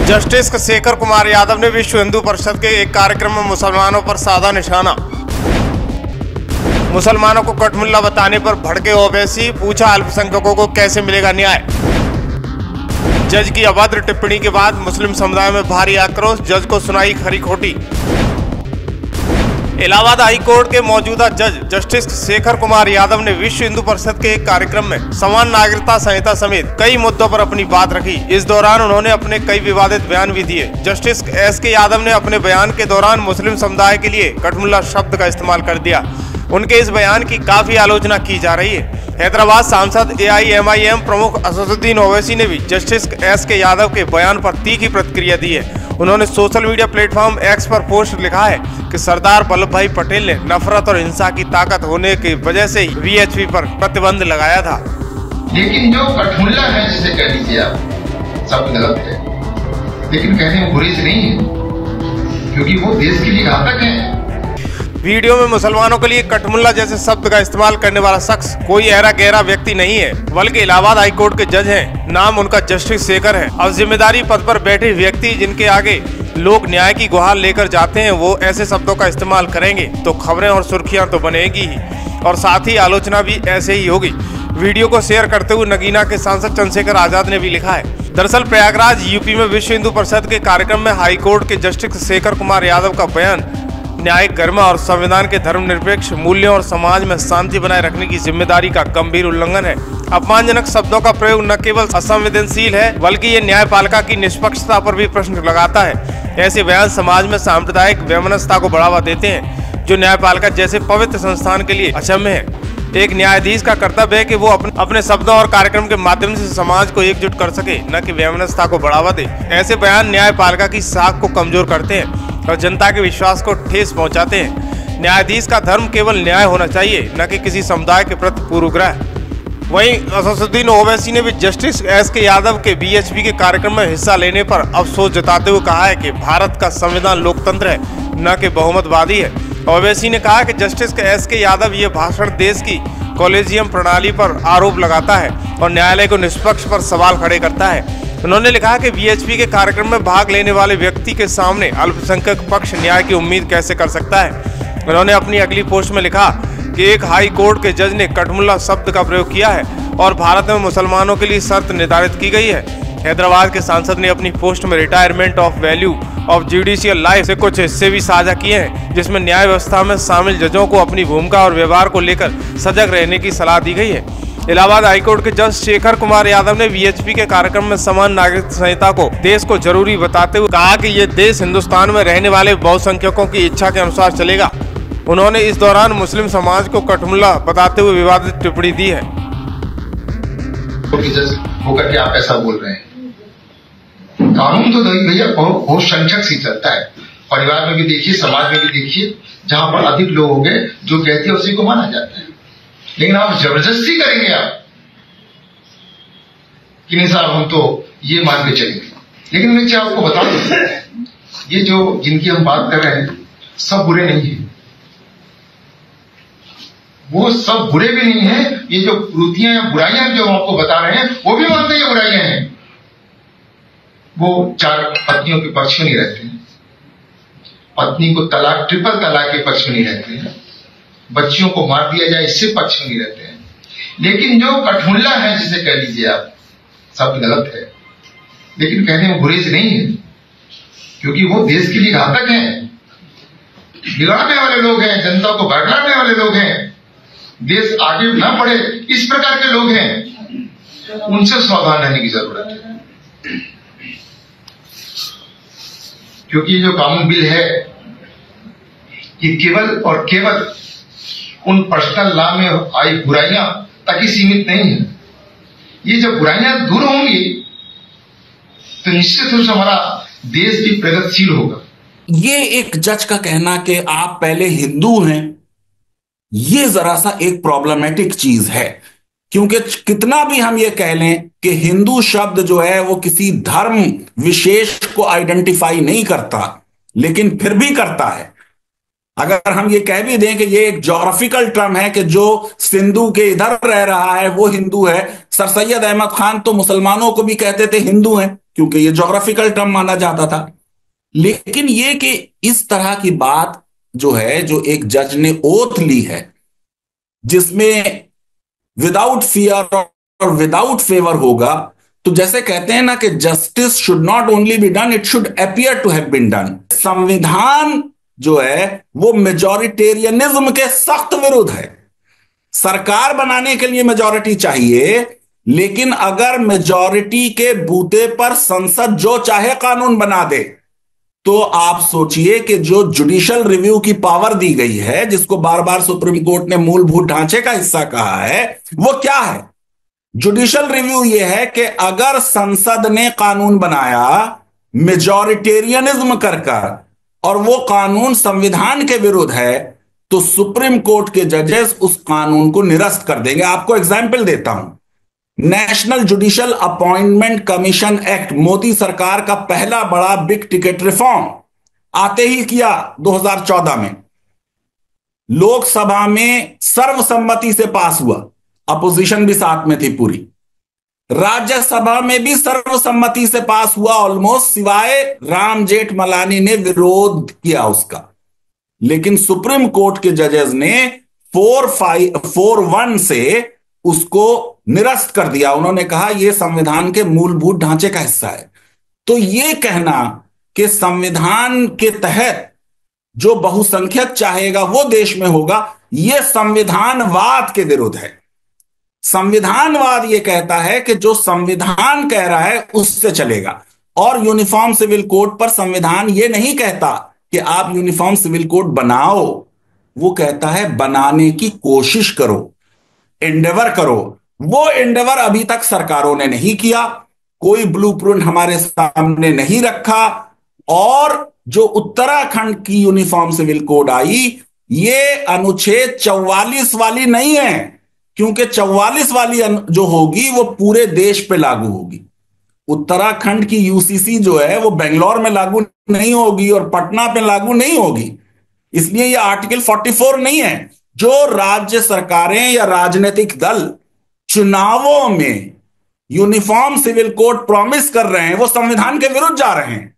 Justice Shekhar Kumar Yadav ने विश्व हिंदू परिषद के एक कार्यक्रम में मुसलमानों पर साधा निशाना। मुसलमानों को कठमुल्ला बताने पर भड़के ओवैसी, पूछा अल्पसंख्यकों को कैसे मिलेगा न्याय। जज की अभद्र टिप्पणी के बाद मुस्लिम समुदाय में भारी आक्रोश, जज को सुनाई खरी खोटी। इलाहाबाद हाई कोर्ट के मौजूदा जज जस्टिस शेखर कुमार यादव ने विश्व हिंदू परिषद के एक कार्यक्रम में समान नागरिकता संहिता समेत कई मुद्दों पर अपनी बात रखी। इस दौरान उन्होंने अपने कई विवादित बयान भी दिए। जस्टिस एसके यादव ने अपने बयान के दौरान मुस्लिम समुदाय के लिए कठमुल्ला शब्द का इस्तेमाल कर दिया। उनके इस बयान की काफी आलोचना की जा रही है। हैदराबाद सांसद AIMIM प्रमुख असदुद्दीन ओवैसी ने भी जस्टिस एसके यादव के बयान पर तीखी प्रतिक्रिया दी है। उन्होंने सोशल मीडिया प्लेटफॉर्म X पर पोस्ट लिखा है कि सरदार वल्लभ भाई पटेल ने नफरत और हिंसा की ताकत होने की वजह से ही VHP पर प्रतिबंध लगाया था। लेकिन जो कठमुल्ला है, जिसे कह लीजिए आप, सब गलत है, लेकिन कहने में बुरी से नहीं है, क्योंकि वो देश के लिए घातक है। वीडियो में मुसलमानों के लिए कठमुल्ला जैसे शब्द का इस्तेमाल करने वाला शख्स कोई ऐरा गहरा व्यक्ति नहीं है, बल्कि इलाहाबाद हाई कोर्ट के जज हैं। नाम उनका जस्टिस शेखर है। अब जिम्मेदारी पद पर बैठे व्यक्ति जिनके आगे लोग न्याय की गुहार लेकर जाते हैं, वो ऐसे शब्दों का इस्तेमाल करेंगे तो खबरें और सुर्खियां तो बनेगी ही, और साथ ही आलोचना भी ऐसे ही होगी। वीडियो को शेयर करते हुए नगीना के सांसद चंद्रशेखर आजाद ने भी लिखा है। दरअसल प्रयागराज यूपी में विश्व हिंदू परिषद के कार्यक्रम में हाई कोर्ट के जस्टिस शेखर कुमार यादव का बयान न्यायिक गरिमा और संविधान के धर्मनिरपेक्ष मूल्यों और समाज में शांति बनाए रखने की जिम्मेदारी का गंभीर उल्लंघन है। अपमानजनक शब्दों का प्रयोग न केवल असंवेदनशील है, बल्कि ये न्यायपालिका की निष्पक्षता पर भी प्रश्न लगाता है। ऐसे बयान समाज में सांप्रदायिक वैमनस्यता को बढ़ावा देते हैं, जो न्यायपालिका जैसे पवित्र संस्थान के लिए अक्षम्य है। एक न्यायाधीश का कर्तव्य है कि वो अपने शब्दों और कार्यक्रम के माध्यम से समाज को एकजुट कर सके, न कि वैमनस्यता को बढ़ावा दे। ऐसे बयान न्यायपालिका की साख को कमजोर करते हैं और जनता के विश्वास को ठेस पहुंचाते हैं। न्यायाधीश का धर्म केवल न्याय होना चाहिए, न कि किसी समुदाय के प्रति पूर्वग्रह। वहीं असदुद्दीन ओवैसी ने भी जस्टिस एसके यादव के VHP के कार्यक्रम में हिस्सा लेने पर अफसोस जताते हुए कहा है कि भारत का संविधान लोकतंत्र है, न कि बहुमतवादी है। ओवैसी ने कहा कि जस्टिस एसके यादव ये भाषण देश की कॉलेजियम प्रणाली पर आरोप लगाता है और न्यायालय को निष्पक्ष पर सवाल खड़े करता है। उन्होंने लिखा कि VHP के कार्यक्रम में भाग लेने वाले व्यक्ति के सामने अल्पसंख्यक पक्ष न्याय की उम्मीद कैसे कर सकता है। उन्होंने अपनी अगली पोस्ट में लिखा कि एक हाई कोर्ट के जज ने कठमुल्ला शब्द का प्रयोग किया है और भारत में मुसलमानों के लिए शर्त निर्धारित की गई है। हैदराबाद के सांसद ने अपनी पोस्ट में retirement of value of judicial life से कुछ हिस्से भी साझा किए हैं, जिसमें न्याय व्यवस्था में शामिल जजों को अपनी भूमिका और व्यवहार को लेकर सजग रहने की सलाह दी गई है। इलाहाबाद हाईकोर्ट के जज शेखर कुमार यादव ने VHP के कार्यक्रम में समान नागरिकता संहिता को देश को जरूरी बताते हुए कहा कि ये देश हिंदुस्तान में रहने वाले बहुसंख्यकों की इच्छा के अनुसार चलेगा। उन्होंने इस दौरान मुस्लिम समाज को कठमुल्ला बताते हुए विवादित टिप्पणी दी है। जज होकर के आप ऐसा बोल रहे हैं, कानून तो भैया बहुत संख्यक से चलता है। परिवार में भी देखिए, समाज में भी देखिए, जहां पर अधिक लोग होंगे जो कहते हैं उसी को माना जाता है। लेकिन आप जबरदस्ती करेंगे आप कि नहीं साहब हम तो ये मान के चलेंगे। लेकिन मैं क्या आपको बता दूं, ये जो जिनकी हम बात कर रहे हैं सब बुरे नहीं है, वो सब बुरे भी नहीं है। ये जो त्रुटियां या बुराइयां जो हम आपको बता रहे हैं वो भी मानते हैं बुराइयां हैं। वो 4 पत्नियों के पक्ष में नहीं रहते हैं, पत्नी को तलाक, ट्रिपल तलाक के पक्ष में नहीं रहते हैं, बच्चियों को मार दिया जाए इससे पक्ष में नहीं रहते हैं। लेकिन जो कठमुल्ला है, जिसे कह लीजिए आप, शब्द गलत है, लेकिन कहने में बुरे से नहीं है, क्योंकि वो देश के लिए घातक हैं, बिगाड़ने वाले लोग हैं, जनता को भड़काने वाले लोग हैं, देश आगे न बढ़े इस प्रकार के लोग हैं। उनसे सावधान रहने की जरूरत है, क्योंकि ये जो कानून बिल है ये केवल और केवल उन पर्सनल लॉ में आई बुराइयां तक ही सीमित नहीं है। ये जब बुराइयां दूर होंगी तो निश्चित रूप से हमारा देश भी प्रगतिशील होगा। ये एक जज का कहना कि आप पहले हिंदू हैं, ये जरा सा एक प्रॉब्लमेटिक चीज है, क्योंकि कितना भी हम ये कह लें कि हिंदू शब्द जो है वो किसी धर्म विशेष को आइडेंटिफाई नहीं करता, लेकिन फिर भी करता है। अगर हम ये कह भी दें कि ये एक जोग्राफिकल टर्म है कि जो सिंधु के इधर रह रहा है वो हिंदू है। सर सैयद अहमद खान तो मुसलमानों को भी कहते थे हिंदू हैं, क्योंकि ये ज्योग्राफिकल टर्म माना जाता था। लेकिन ये कि इस तरह की बात जो है, जो एक जज ने ओथ ली है, जिसमें विदाउट फियर और विदाउट फेवर होगा, तो जैसे कहते हैं ना कि justice should not only be done, it should appear to have been done. संविधान जो है वो मेजोरिटेरियनिज्म के सख्त विरुद्ध है। सरकार बनाने के लिए मेजोरिटी चाहिए, लेकिन अगर मेजोरिटी के बूते पर संसद जो चाहे कानून बना दे, तो आप सोचिए कि जो जुडिशियल रिव्यू की पावर दी गई है, जिसको बार बार सुप्रीम कोर्ट ने मूलभूत ढांचे का हिस्सा कहा है, वो क्या है? जुडिशियल रिव्यू ये है कि अगर संसद ने कानून बनाया मेजोरिटेरियनिज्म कर और वो कानून संविधान के विरुद्ध है, तो सुप्रीम कोर्ट के जजेस उस कानून को निरस्त कर देंगे। आपको एग्जाम्पल देता हूं, national judicial appointment commission act, Modi सरकार का पहला बड़ा बिग टिकट रिफॉर्म आते ही किया 2014 में, लोकसभा में सर्वसम्मति से पास हुआ, अपोजिशन भी साथ में थी पूरी, राज्यसभा में भी सर्वसम्मति से पास हुआ ऑलमोस्ट, सिवाय राम जेठमलानी ने विरोध किया उसका। लेकिन सुप्रीम कोर्ट के जजेस ने 4-1 से उसको निरस्त कर दिया। उन्होंने कहा यह संविधान के मूलभूत ढांचे का हिस्सा है। तो यह कहना कि संविधान के तहत जो बहुसंख्यक चाहेगा वो देश में होगा, यह संविधानवाद के विरुद्ध है। संविधानवाद यह कहता है कि जो संविधान कह रहा है उससे चलेगा। और यूनिफॉर्म सिविल कोड पर संविधान यह नहीं कहता कि आप यूनिफॉर्म सिविल कोड बनाओ, वो कहता है बनाने की कोशिश करो, एंडेवर करो। वो एंडेवर अभी तक सरकारों ने नहीं किया, कोई ब्लूप्रिंट हमारे सामने नहीं रखा। और जो उत्तराखंड की यूनिफॉर्म सिविल कोड आई, ये अनुच्छेद 44 वाली नहीं है, क्योंकि 44 वाली जो होगी वो पूरे देश पे लागू होगी। उत्तराखंड की यूसीसी जो है वो बेंगलोर में लागू नहीं होगी और पटना पे लागू नहीं होगी। इसलिए ये आर्टिकल 44 नहीं है। जो राज्य सरकारें या राजनीतिक दल चुनावों में यूनिफॉर्म सिविल कोड प्रॉमिस कर रहे हैं, वो संविधान के विरुद्ध जा रहे हैं।